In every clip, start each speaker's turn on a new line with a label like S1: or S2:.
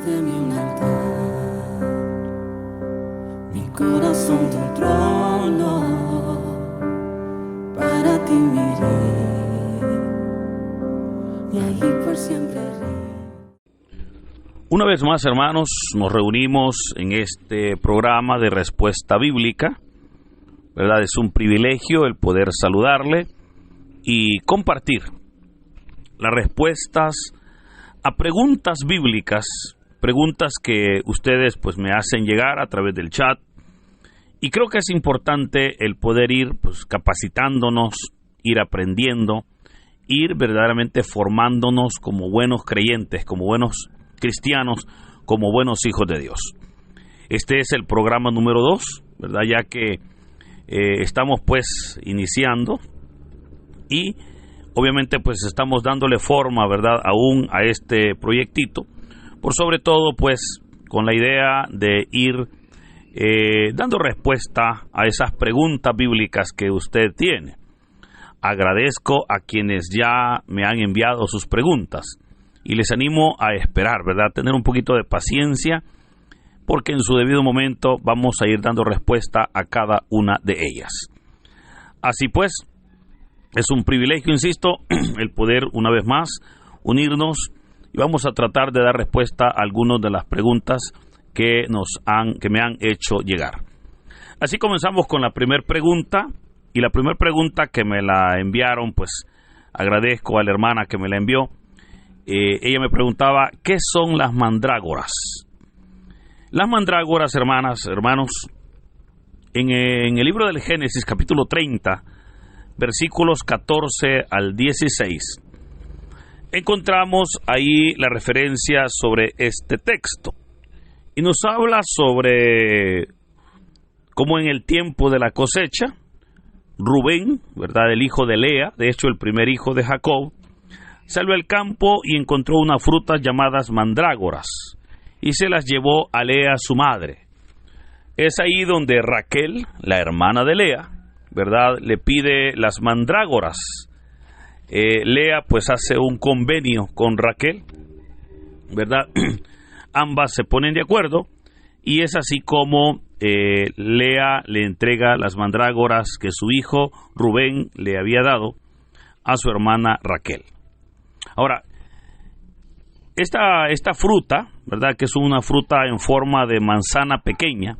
S1: de mí un altar, mi corazón tu trono, para ti miré, y allí por siempre rey.
S2: Una vez más, hermanos, nos reunimos en este programa de respuesta bíblica, ¿verdad? Es un privilegio el poder saludarle y compartir las respuestas a preguntas bíblicas, preguntas que ustedes pues me hacen llegar a través del chat, y creo que es importante el poder ir pues capacitándonos, ir aprendiendo, ir verdaderamente formándonos como buenos creyentes, como buenos cristianos, como buenos hijos de Dios. Este es el programa número 2, ¿verdad? Ya que estamos pues iniciando y obviamente pues estamos dándole forma, ¿verdad?, aún a este proyectito, por sobre todo pues con la idea de ir dando respuesta a esas preguntas bíblicas que usted tiene. Agradezco a quienes ya me han enviado sus preguntas y les animo a esperar, ¿verdad?, tener un poquito de paciencia, porque en su debido momento vamos a ir dando respuesta a cada una de ellas. Así pues, es un privilegio, insisto, el poder una vez más unirnos y vamos a tratar de dar respuesta a algunas de las preguntas que me han hecho llegar. Así comenzamos con la primera pregunta, y la primera pregunta que me la enviaron, pues agradezco a la hermana que me la envió. Ella me preguntaba, ¿qué son las mandrágoras? Las mandrágoras, hermanos, en el libro del Génesis, capítulo 30, versículos 14 al 16, encontramos ahí la referencia sobre este texto. Y nos habla sobre cómo en el tiempo de la cosecha, Rubén, ¿verdad?, el hijo de Lea, de hecho el primer hijo de Jacob, salió al campo y encontró unas frutas llamadas mandrágoras, y se las llevó a Lea su madre. Es ahí donde Raquel, la hermana de Lea, ¿verdad?, le pide las mandrágoras. Lea pues hace un convenio con Raquel, ¿verdad? Ambas se ponen de acuerdo y es así como Lea le entrega las mandrágoras que su hijo Rubén le había dado a su hermana Raquel. Ahora, esta fruta, ¿verdad?, que es una fruta en forma de manzana pequeña,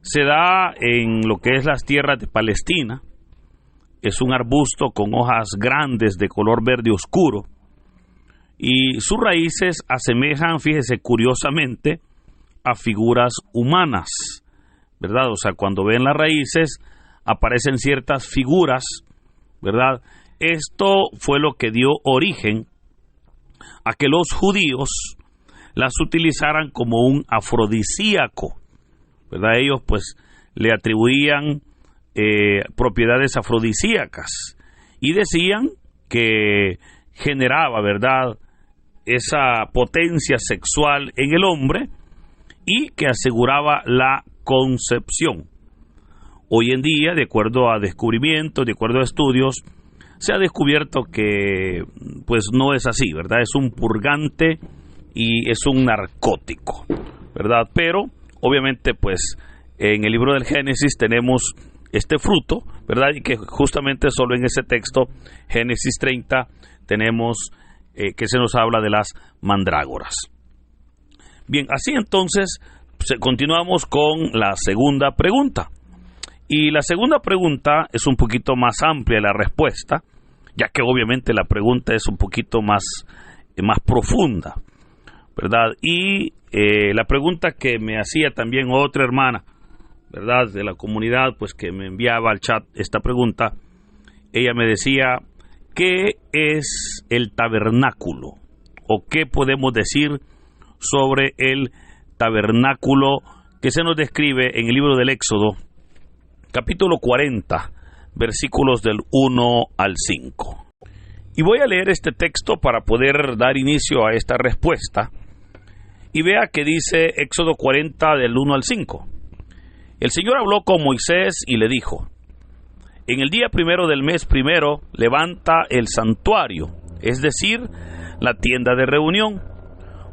S2: se da en lo que es las tierras de Palestina. Es un arbusto con hojas grandes de color verde oscuro y sus raíces asemejan, fíjese, curiosamente, a figuras humanas, ¿verdad? O sea, cuando ven las raíces aparecen ciertas figuras, ¿verdad? Esto fue lo que dio origen a que los judíos las utilizaran como un afrodisíaco, ¿verdad? Ellos pues le atribuían propiedades afrodisíacas y decían que generaba, ¿verdad?, esa potencia sexual en el hombre y que aseguraba la concepción. Hoy en día, de acuerdo a descubrimientos, de acuerdo a estudios, se ha descubierto que pues no es así, ¿verdad? Es un purgante y es un narcótico, ¿verdad? Pero obviamente pues en el libro del Génesis tenemos este fruto, ¿verdad? Y que justamente solo en ese texto, Génesis 30, tenemos que se nos habla de las mandrágoras. Bien, así entonces continuamos con la segunda pregunta. Y la segunda pregunta es un poquito más amplia la respuesta, ya que obviamente la pregunta es un poquito más profunda, ¿verdad? Y la pregunta que me hacía también otra hermana, ¿verdad?, de la comunidad, pues que me enviaba al chat esta pregunta, ella me decía, ¿qué es el tabernáculo? ¿O qué podemos decir sobre el tabernáculo que se nos describe en el libro del Éxodo, capítulo 40, versículos del 1 al 5? Y voy a leer este texto para poder dar inicio a esta respuesta. Y vea que dice Éxodo 40 del 1 al 5. El Señor habló con Moisés y le dijo: en el día primero del mes primero, levanta el santuario, es decir, la tienda de reunión.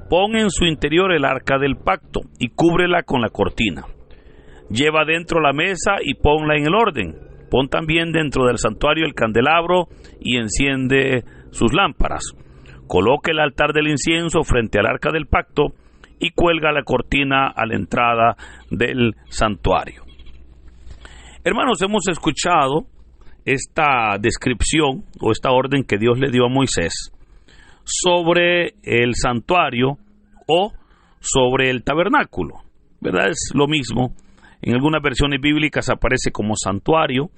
S2: Pon en su interior el arca del pacto y cúbrela con la cortina. Lleva dentro la mesa y ponla en el orden. Pon también dentro del santuario el candelabro y enciende sus lámparas. Coloca el altar del incienso frente al arca del pacto y cuelga la cortina a la entrada del santuario. Hermanos, hemos escuchado esta descripción o esta orden que Dios le dio a Moisés sobre el santuario o sobre el tabernáculo, ¿verdad? Es lo mismo. En algunas versiones bíblicas aparece como santuario,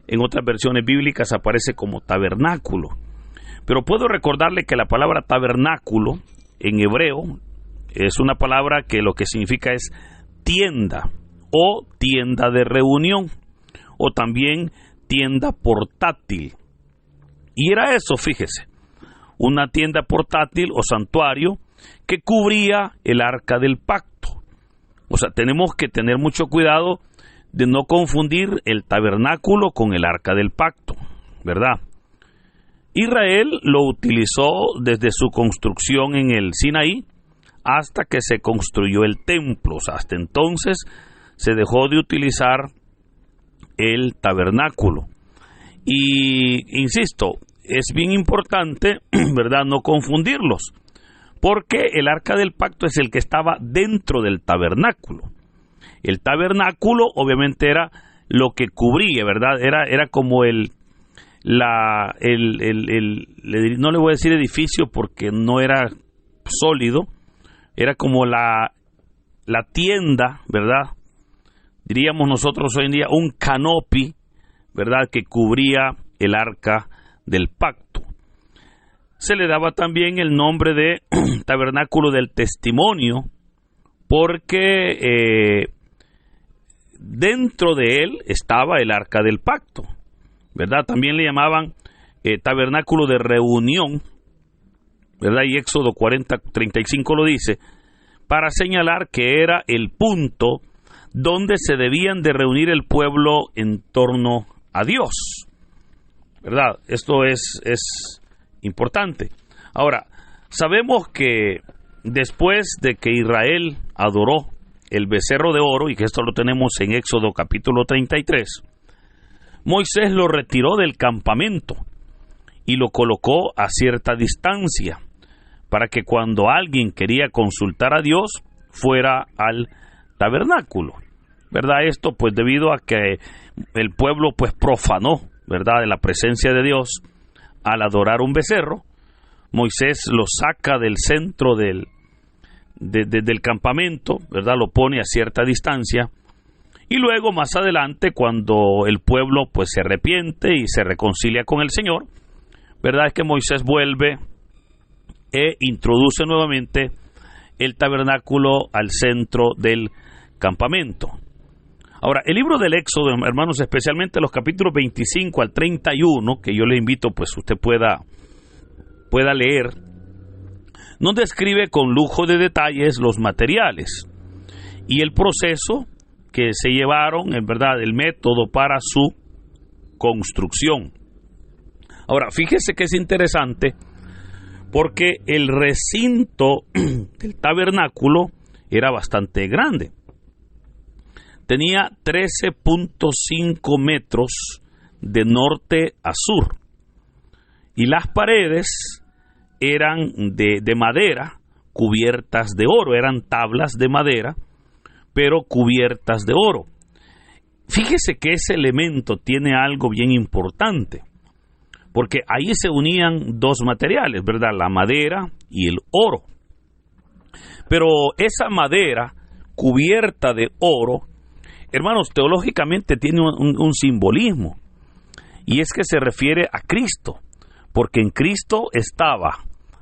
S2: en otras versiones bíblicas aparece como tabernáculo. Pero puedo recordarle que la palabra tabernáculo en hebreo es una palabra que lo que significa es tienda o tienda de reunión o también tienda portátil. Y era eso, fíjese, una tienda portátil o santuario que cubría el arca del pacto. O sea, tenemos que tener mucho cuidado de no confundir el tabernáculo con el arca del pacto, ¿verdad? Israel lo utilizó desde su construcción en el Sinaí hasta que se construyó el templo. O sea, hasta entonces se dejó de utilizar el tabernáculo. Y, insisto, es bien importante, ¿verdad?, no confundirlos, porque el arca del pacto es el que estaba dentro del tabernáculo. El tabernáculo obviamente era lo que cubría, ¿verdad? Era como no le voy a decir edificio porque no era sólido, era como la tienda, ¿verdad? Diríamos nosotros hoy en día un canopy, ¿verdad?, que cubría el arca del pacto. Se le daba también el nombre de tabernáculo del testimonio, porque dentro de él estaba el arca del pacto, ¿verdad? También le llamaban tabernáculo de reunión, ¿verdad? Y Éxodo 40:35 lo dice, para señalar que era el punto donde se debían de reunir el pueblo en torno a Dios, ¿verdad? Esto es importante. Ahora, sabemos que después de que Israel adoró el becerro de oro, y que esto lo tenemos en Éxodo capítulo 33, Moisés lo retiró del campamento y lo colocó a cierta distancia para que cuando alguien quería consultar a Dios fuera al tabernáculo, ¿verdad? Esto pues debido a que el pueblo pues profanó, ¿verdad?, de la presencia de Dios al adorar un becerro. Moisés lo saca del centro del campamento, ¿verdad?, lo pone a cierta distancia, y luego más adelante cuando el pueblo pues se arrepiente y se reconcilia con el Señor, ¿verdad?, es que Moisés vuelve e introduce nuevamente el tabernáculo al centro del campamento. Ahora, el libro del Éxodo, hermanos, especialmente los capítulos 25 al 31, que yo le invito pues usted pueda leer, nos describe con lujo de detalles los materiales y el proceso que se llevaron, en verdad, el método para su construcción. Ahora, fíjese que es interesante porque el recinto del tabernáculo era bastante grande. Tenía 13.5 metros de norte a sur y las paredes eran de madera cubiertas de oro, eran tablas de madera pero cubiertas de oro. Fíjese que ese elemento tiene algo bien importante, porque ahí se unían dos materiales, ¿verdad?, la madera y el oro. Pero esa madera cubierta de oro, hermanos, teológicamente tiene un simbolismo, y es que se refiere a Cristo, porque en Cristo estaba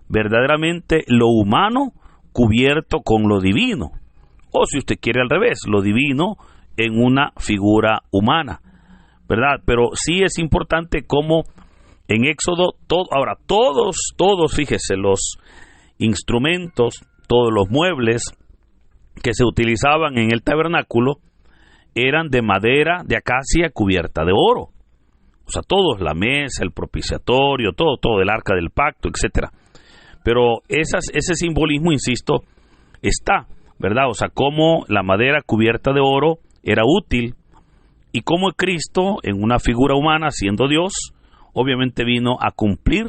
S2: verdaderamente lo humano cubierto con lo divino, o si usted quiere al revés, lo divino en una figura humana, ¿verdad? Pero sí es importante cómo en Éxodo, todos, fíjese, los instrumentos, todos los muebles que se utilizaban en el tabernáculo eran de madera de acacia cubierta de oro. O sea, todos, la mesa, el propiciatorio, todo el arca del pacto, etcétera. Pero ese simbolismo, insisto, está, ¿verdad? O sea, cómo la madera cubierta de oro era útil y cómo Cristo, en una figura humana, siendo Dios, obviamente vino a cumplir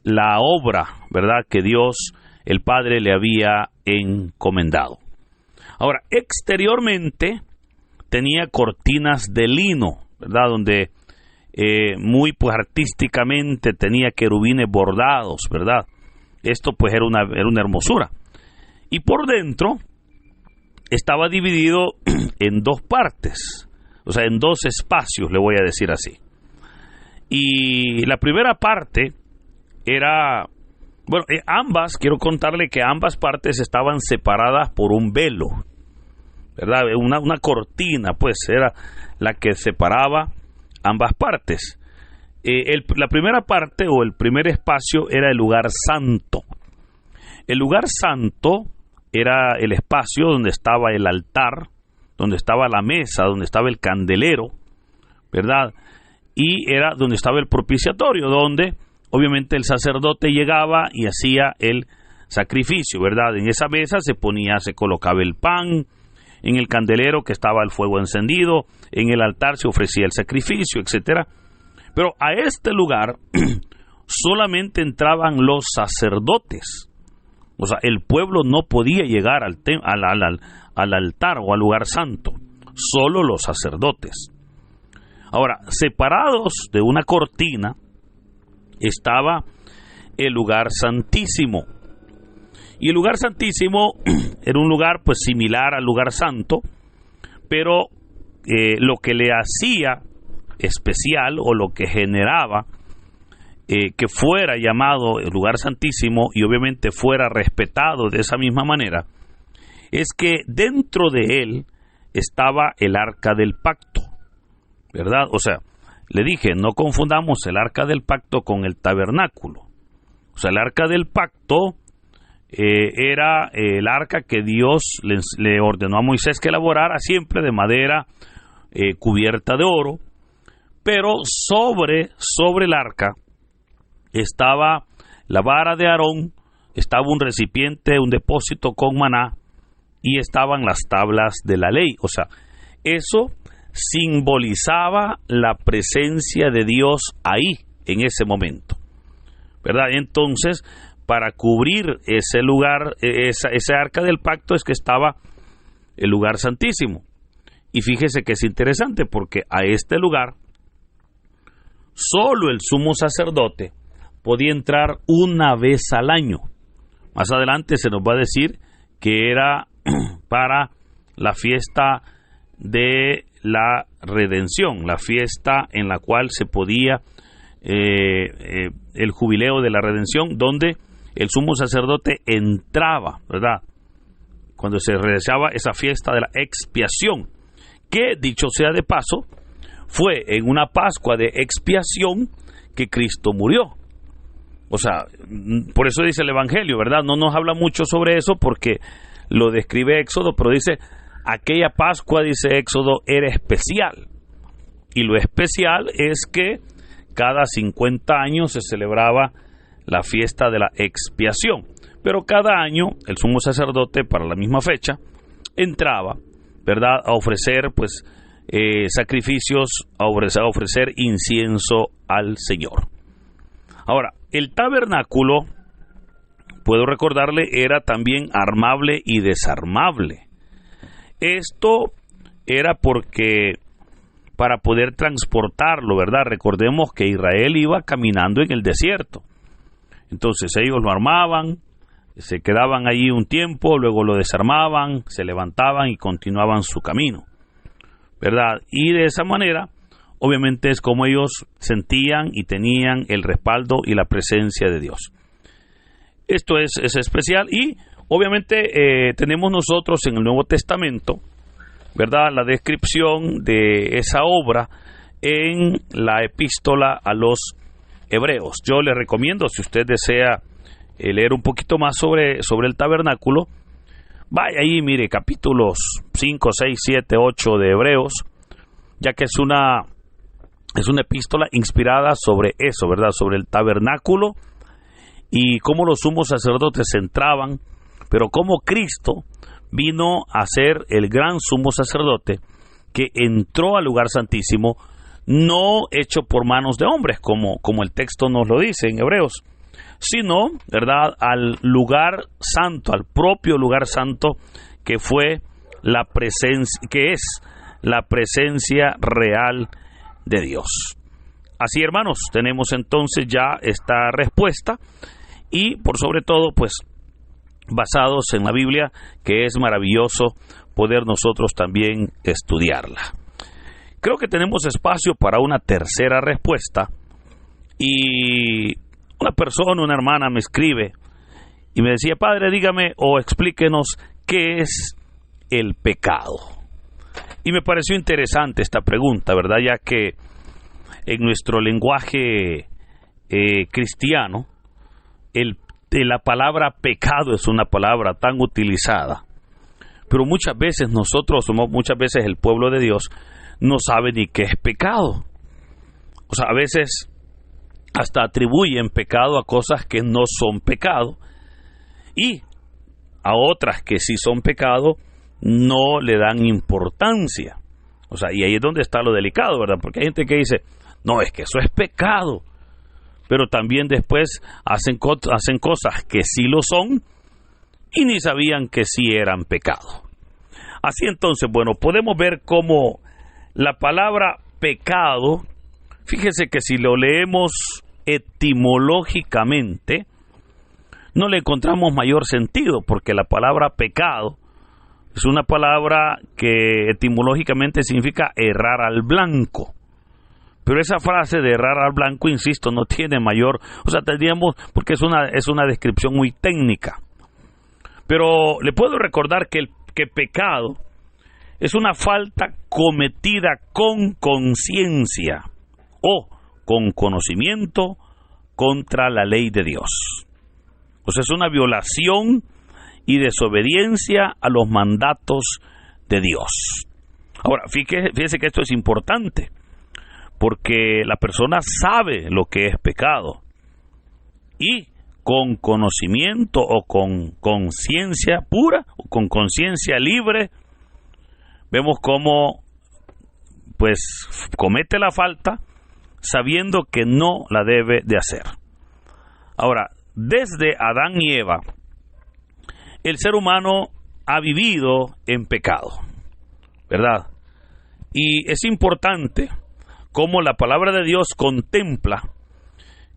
S2: la obra, ¿verdad?, que Dios, el Padre, le había encomendado. Ahora, exteriormente tenía cortinas de lino, ¿verdad?, donde muy pues artísticamente tenía querubines bordados, ¿verdad? Esto pues era una hermosura. Y por dentro estaba dividido en dos partes, o sea, en dos espacios, le voy a decir así. Y la primera parte era, bueno, quiero contarle que ambas partes estaban separadas por un velo, ¿verdad? Una cortina, pues, era la que separaba ambas partes. La primera parte o el primer espacio era el lugar santo. El lugar santo era el espacio donde estaba el altar, donde estaba la mesa, donde estaba el candelero, ¿verdad? Y era donde estaba el propiciatorio, donde obviamente el sacerdote llegaba y hacía el sacrificio, ¿verdad? En esa mesa se colocaba el pan, en el candelero que estaba el fuego encendido, en el altar se ofrecía el sacrificio, etcétera. Pero a este lugar solamente entraban los sacerdotes. O sea, el pueblo no podía llegar al altar o al lugar santo, solo los sacerdotes. Ahora, separados de una cortina estaba el lugar santísimo. Y el lugar santísimo era un lugar pues similar al lugar santo, pero lo que le hacía especial o lo que generaba que fuera llamado el lugar santísimo y obviamente fuera respetado de esa misma manera, es que dentro de él estaba el arca del pacto, ¿verdad? O sea, le dije, no confundamos el arca del pacto con el tabernáculo. O sea, el arca del pacto era el arca que Dios le ordenó a Moisés que elaborara, siempre de madera cubierta de oro, pero sobre el arca estaba la vara de Aarón, estaba un recipiente, un depósito con maná, y estaban las tablas de la ley. O sea, eso simbolizaba la presencia de Dios ahí, en ese momento, ¿verdad? Entonces, para cubrir ese lugar, ese arca del pacto, es que estaba el lugar santísimo. Y fíjese que es interesante, porque a este lugar solo el sumo sacerdote podía entrar una vez al año. Más adelante se nos va a decir que era para la fiesta de la redención, la fiesta en la cual se podía el jubileo de la redención, donde el sumo sacerdote entraba, ¿verdad?, cuando se realizaba esa fiesta de la expiación, que, dicho sea de paso, fue en una Pascua de expiación que Cristo murió. O sea, por eso dice el Evangelio, ¿verdad? No nos habla mucho sobre eso porque lo describe Éxodo, pero dice, aquella Pascua, dice Éxodo, era especial. Y lo especial es que cada 50 años se celebraba la fiesta de la expiación. Pero cada año el sumo sacerdote, para la misma fecha, entraba, ¿verdad?, a ofrecer pues sacrificios, a ofrecer incienso al Señor. Ahora, el tabernáculo, puedo recordarle, era también armable y desarmable. Esto era porque para poder transportarlo, ¿verdad? Recordemos que Israel iba caminando en el desierto. Entonces ellos lo armaban, se quedaban allí un tiempo, luego lo desarmaban, se levantaban y continuaban su camino, ¿verdad? Y de esa manera, obviamente, es como ellos sentían y tenían el respaldo y la presencia de Dios. Esto es especial y obviamente tenemos nosotros en el Nuevo Testamento, ¿verdad?, la descripción de esa obra en la epístola a los Hebreos. Yo le recomiendo, si usted desea leer un poquito más sobre el tabernáculo, vaya ahí, mire, capítulos 5, 6, 7, 8 de Hebreos, ya que es una epístola inspirada sobre eso, ¿verdad?, sobre el tabernáculo y cómo los sumos sacerdotes entraban, pero cómo Cristo vino a ser el gran sumo sacerdote que entró al lugar santísimo, no hecho por manos de hombres, como el texto nos lo dice en Hebreos, sino, ¿verdad?, al lugar santo, al propio lugar santo que fue la presencia, que es la presencia real de Dios. Así, hermanos, tenemos entonces ya esta respuesta y por sobre todo, pues, basados en la Biblia, que es maravilloso poder nosotros también estudiarla. Creo que tenemos espacio para una tercera respuesta y una persona, una hermana me escribe y me decía: padre, dígame o explíquenos qué es el pecado. Y me pareció interesante esta pregunta, ¿verdad? Ya que en nuestro lenguaje cristiano, la palabra pecado es una palabra tan utilizada, pero muchas veces muchas veces el pueblo de Dios no sabe ni qué es pecado. O sea, a veces hasta atribuyen pecado a cosas que no son pecado, y a otras que sí son pecado no le dan importancia. O sea, y ahí es donde está lo delicado, ¿verdad? Porque hay gente que dice: no, es que eso es pecado, pero también después hacen cosas que sí lo son y ni sabían que sí eran pecado. Así entonces, bueno, podemos ver cómo la palabra pecado, fíjese que si lo leemos etimológicamente, no le encontramos mayor sentido, porque la palabra pecado es una palabra que etimológicamente significa errar al blanco. Pero esa frase de errar al blanco, insisto, no tiene mayor, o sea, tendríamos, porque es una descripción muy técnica. Pero le puedo recordar que pecado es una falta cometida con conciencia o con conocimiento contra la ley de Dios. O sea, es una violación y desobediencia a los mandatos de Dios. Ahora, fíjese que esto es importante, porque la persona sabe lo que es pecado y con conocimiento o con conciencia pura o con conciencia libre, vemos cómo pues comete la falta sabiendo que no la debe de hacer. Ahora, desde Adán y Eva, el ser humano ha vivido en pecado, ¿verdad? Y es importante cómo la palabra de Dios contempla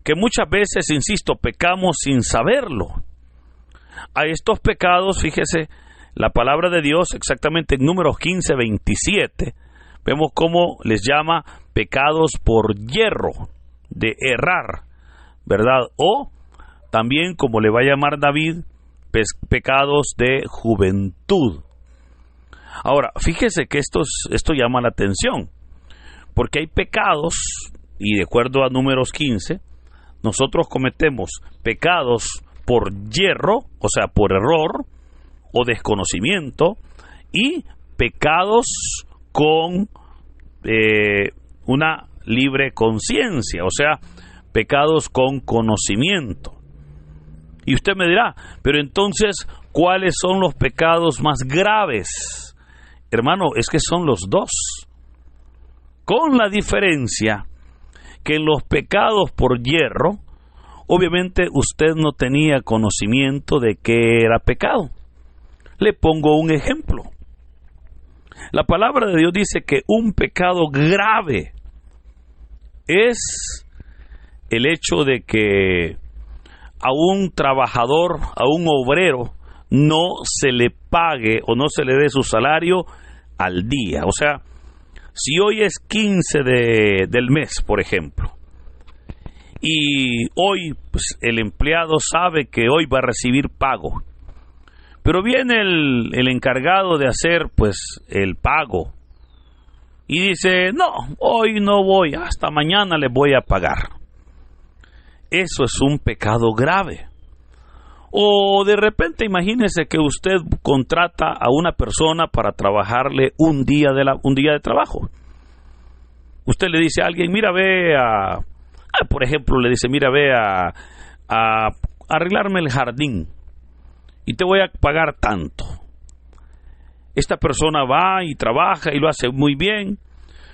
S2: que muchas veces, insisto, pecamos sin saberlo. A estos pecados, fíjese, la palabra de Dios, exactamente en Números 15:27, vemos cómo les llama pecados por yerro, de errar, ¿verdad? O también, como le va a llamar David, pecados de juventud. Ahora, fíjese que esto llama la atención, porque hay pecados, y de acuerdo a Números 15, nosotros cometemos pecados por yerro, o sea, por error o desconocimiento, y pecados con una libre conciencia, o sea, pecados con conocimiento. Y usted me dirá: pero entonces, ¿cuáles son los pecados más graves? Hermano, es que son los dos, con la diferencia que en los pecados por yerro, obviamente usted no tenía conocimiento de qué era pecado. Le pongo un ejemplo. La palabra de Dios dice que un pecado grave es el hecho de que a un trabajador, a un obrero, no se le pague o no se le dé su salario al día. O sea, si hoy es 15 del mes, por ejemplo, y hoy pues, el empleado sabe que hoy va a recibir pago, pero viene el encargado de hacer pues el pago y dice: no, hoy no voy, hasta mañana les voy a pagar. Eso es un pecado grave. O de repente, imagínese que usted contrata a una persona para trabajarle un día de trabajo. Usted le dice a alguien: mira, ve por ejemplo, le dice: mira, ve a arreglarme el jardín y te voy a pagar tanto. Esta persona va y trabaja y lo hace muy bien,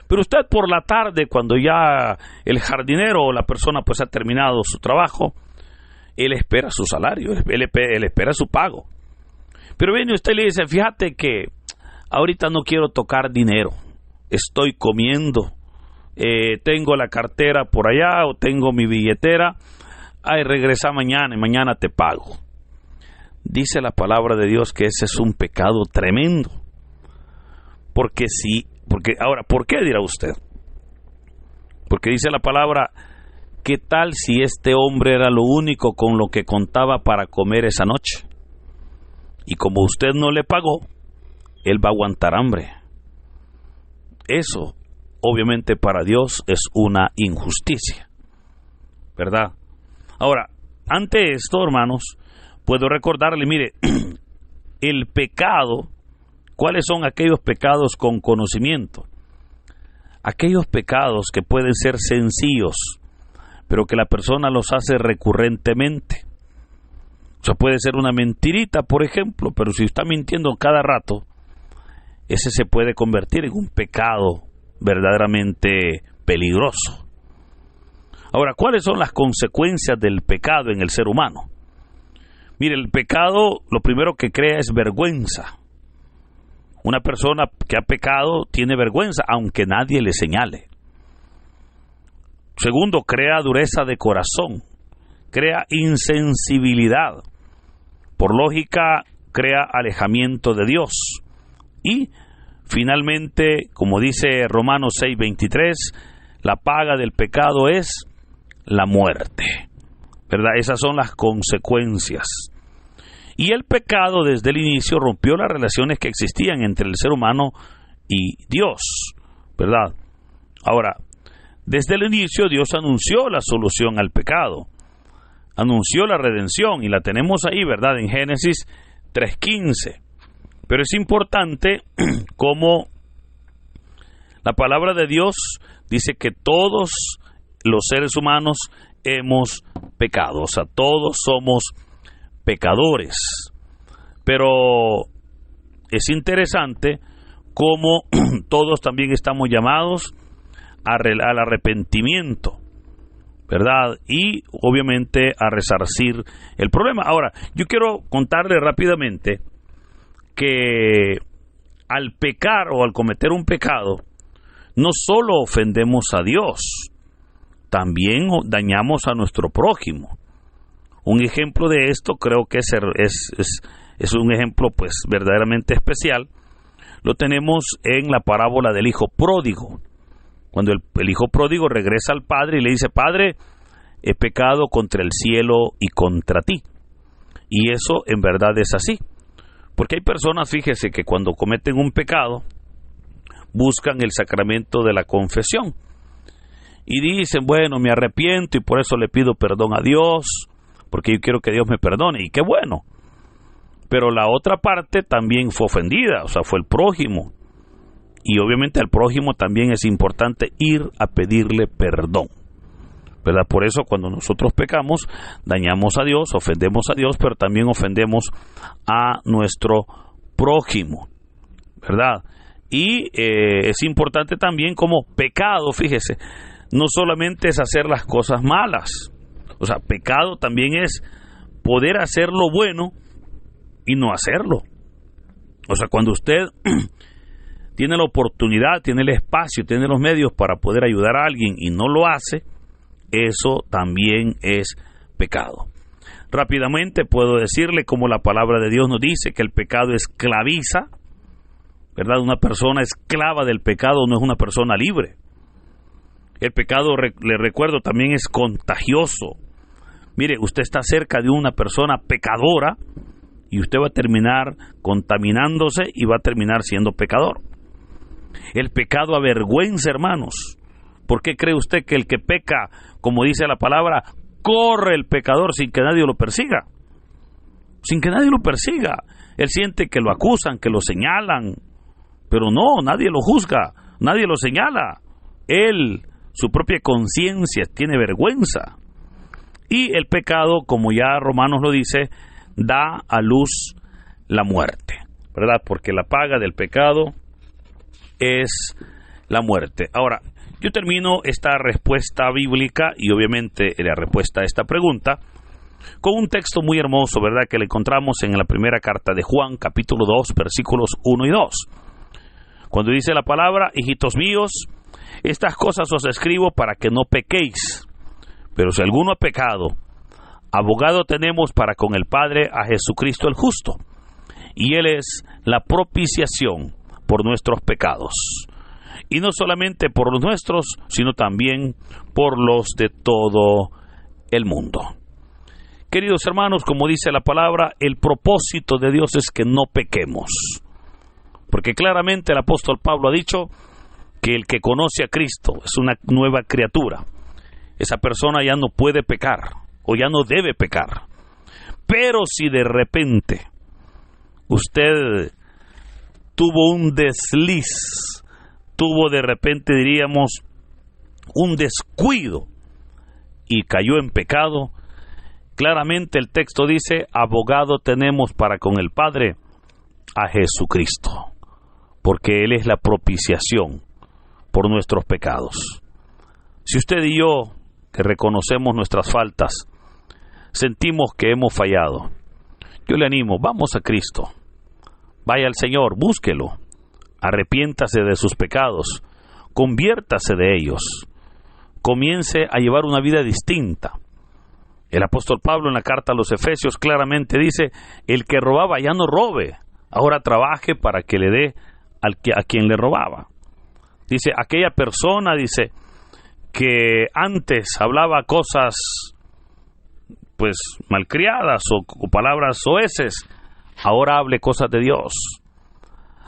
S2: pero usted por la tarde, cuando ya el jardinero o la persona pues ha terminado su trabajo, él espera su salario, él espera su pago. Pero viene usted y le dice, fíjate que ahorita no quiero tocar dinero, estoy comiendo, tengo la cartera por allá o tengo mi billetera, regresa mañana y mañana te pago. Dice la palabra de Dios que ese es un pecado tremendo. Porque ahora, ¿por qué dirá usted? Porque dice la palabra, ¿qué tal si este hombre era lo único con lo que contaba para comer esa noche? Y como usted no le pagó, él va a aguantar hambre. Eso, obviamente, para Dios es una injusticia, ¿verdad? Ahora, ante esto, hermanos, puedo recordarle, mire, el pecado, ¿cuáles son aquellos pecados con conocimiento? Aquellos pecados que pueden ser sencillos, pero que la persona los hace recurrentemente. O sea, puede ser una mentirita, por ejemplo, pero si está mintiendo cada rato, ese se puede convertir en un pecado verdaderamente peligroso. Ahora, ¿cuáles son las consecuencias del pecado en el ser humano? Mire, el pecado lo primero que crea es vergüenza. Una persona que ha pecado tiene vergüenza, aunque nadie le señale. Segundo, crea dureza de corazón, crea insensibilidad. Por lógica, crea alejamiento de Dios. Y, finalmente, como dice Romanos 6:23, la paga del pecado es la muerte. ¿Verdad? Esas son las consecuencias. Y el pecado desde el inicio rompió las relaciones que existían entre el ser humano y Dios, ¿verdad? Ahora, desde el inicio Dios anunció la solución al pecado, anunció la redención y la tenemos ahí, ¿verdad? En Génesis 3:15. Pero es importante como la palabra de Dios dice que todos los seres humanos hemos pecado, o sea, todos somos pecadores. Pero es interesante cómo todos también estamos llamados al arrepentimiento, ¿verdad? Y obviamente a resarcir el problema. Ahora, yo quiero contarle rápidamente que al pecar o al cometer un pecado, no solo ofendemos a Dios, también dañamos a nuestro prójimo. Un ejemplo de esto creo que es un ejemplo pues verdaderamente especial. Lo tenemos en la parábola del hijo pródigo. Cuando el hijo pródigo regresa al padre y le dice, Padre, he pecado contra el cielo y contra ti. Y eso en verdad es así. Porque hay personas, fíjese, que cuando cometen un pecado, buscan el sacramento de la confesión. Y dicen, bueno, me arrepiento y por eso le pido perdón a Dios, porque yo quiero que Dios me perdone. Y qué bueno. Pero la otra parte también fue ofendida, o sea, fue el prójimo. Y obviamente al prójimo también es importante ir a pedirle perdón, ¿verdad? Por eso cuando nosotros pecamos, dañamos a Dios, ofendemos a Dios, pero también ofendemos a nuestro prójimo, ¿verdad? Y es importante también como pecado, fíjese, no solamente es hacer las cosas malas, o sea, pecado también es poder hacer lo bueno y no hacerlo. O sea, cuando usted tiene la oportunidad, tiene el espacio, tiene los medios para poder ayudar a alguien y no lo hace, eso también es pecado. Rápidamente puedo decirle como la palabra de Dios nos dice que el pecado esclaviza, ¿verdad? Una persona esclava del pecado no es una persona libre. El pecado, le recuerdo, también es contagioso. Mire, usted está cerca de una persona pecadora y usted va a terminar contaminándose y va a terminar siendo pecador. El pecado avergüenza, hermanos. ¿Por qué cree usted que el que peca, como dice la palabra, corre el pecador sin que nadie lo persiga? Sin que nadie lo persiga. Él siente que lo acusan, que lo señalan, pero no, nadie lo juzga, nadie lo señala. Él, su propia conciencia, tiene vergüenza. Y el pecado, como ya Romanos lo dice, da a luz la muerte, ¿verdad? Porque la paga del pecado es la muerte. Ahora, yo termino esta respuesta bíblica y obviamente la respuesta a esta pregunta con un texto muy hermoso, ¿verdad? Que le encontramos en la primera carta de Juan, capítulo 2, versículos 1 y 2. Cuando dice la palabra: hijitos míos, estas cosas os escribo para que no pequéis. Pero si alguno ha pecado, abogado tenemos para con el Padre, a Jesucristo el justo. Y Él es la propiciación por nuestros pecados. Y no solamente por los nuestros, sino también por los de todo el mundo. Queridos hermanos, como dice la palabra, el propósito de Dios es que no pequemos. Porque claramente el apóstol Pablo ha dicho que el que conoce a Cristo es una nueva criatura. Esa persona ya no puede pecar o ya no debe pecar. Pero si de repente usted tuvo un desliz, tuvo de repente, diríamos, un descuido y cayó en pecado, claramente el texto dice: abogado tenemos para con el Padre, a Jesucristo, porque Él es la propiciación por nuestros pecados. Si usted y yo, que reconocemos nuestras faltas, sentimos que hemos fallado, yo le animo: vamos a Cristo, vaya al Señor, búsquelo, arrepiéntase de sus pecados, conviértase de ellos, comience a llevar una vida distinta. El apóstol Pablo en la carta a los Efesios claramente dice: el que robaba ya no robe, ahora trabaje para que le dé a quien le robaba. Dice, aquella persona, dice, que antes hablaba cosas pues malcriadas o palabras soeces, ahora hable cosas de Dios.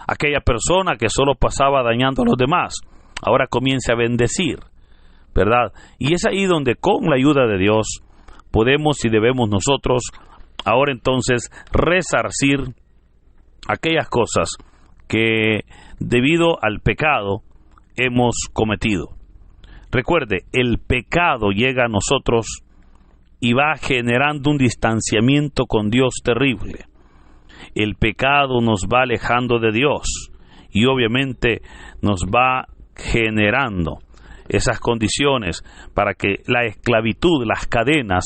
S2: Aquella persona que solo pasaba dañando a los demás, ahora comience a bendecir, ¿verdad? Y es ahí donde, con la ayuda de Dios, podemos y debemos nosotros ahora entonces resarcir aquellas cosas que debido al pecado hemos cometido. Recuerde, el pecado llega a nosotros y va generando un distanciamiento con Dios terrible. El pecado nos va alejando de Dios y obviamente nos va generando esas condiciones para que la esclavitud, las cadenas,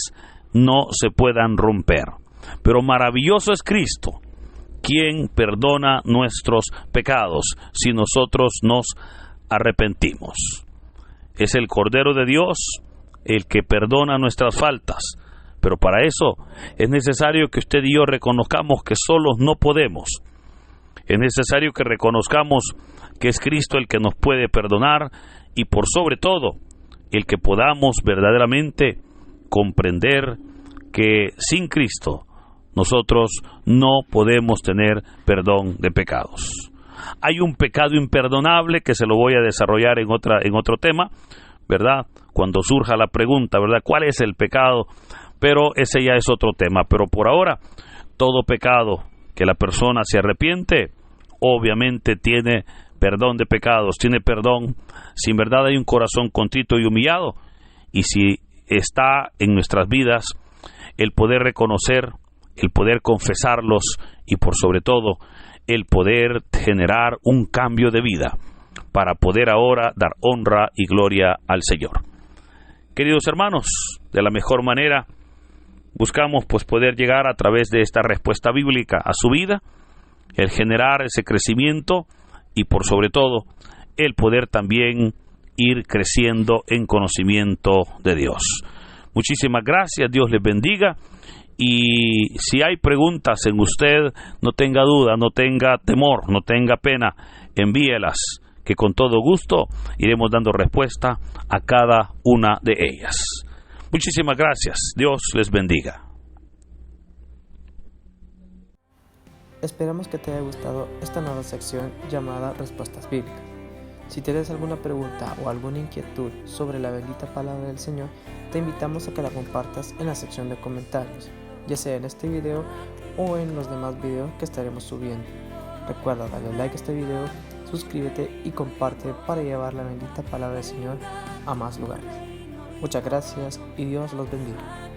S2: no se puedan romper. Pero maravilloso es Cristo, quien perdona nuestros pecados si nosotros nos arrepentimos. Es el Cordero de Dios el que perdona nuestras faltas, pero para eso es necesario que usted y yo reconozcamos que solos no podemos. Es necesario que reconozcamos que es Cristo el que nos puede perdonar y por sobre todo el que podamos verdaderamente comprender que sin Cristo nosotros no podemos tener perdón de pecados. Hay un pecado imperdonable que se lo voy a desarrollar en otro tema, ¿verdad? Cuando surja la pregunta, ¿verdad? ¿Cuál es el pecado? Pero ese ya es otro tema. Pero por ahora, todo pecado que la persona se arrepiente, obviamente tiene perdón de pecados, tiene perdón. Si en verdad hay un corazón contrito y humillado, y si está en nuestras vidas el poder reconocer, el poder confesarlos y por sobre todo el poder generar un cambio de vida para poder ahora dar honra y gloria al Señor. Queridos hermanos, de la mejor manera buscamos pues poder llegar a través de esta respuesta bíblica a su vida, el generar ese crecimiento y por sobre todo el poder también ir creciendo en conocimiento de Dios. Muchísimas gracias, Dios les bendiga. Y si hay preguntas en usted, no tenga duda, no tenga temor, no tenga pena, envíelas, que con todo gusto iremos dando respuesta a cada una de ellas. Muchísimas gracias, Dios les bendiga.
S3: Esperamos que te haya gustado esta nueva sección llamada Respuestas Bíblicas. Si tienes alguna pregunta o alguna inquietud sobre la bendita palabra del Señor, te invitamos a que la compartas en la sección de comentarios, ya sea en este video o en los demás videos que estaremos subiendo. Recuerda darle like a este video, suscríbete y comparte para llevar la bendita palabra del Señor a más lugares. Muchas gracias y Dios los bendiga.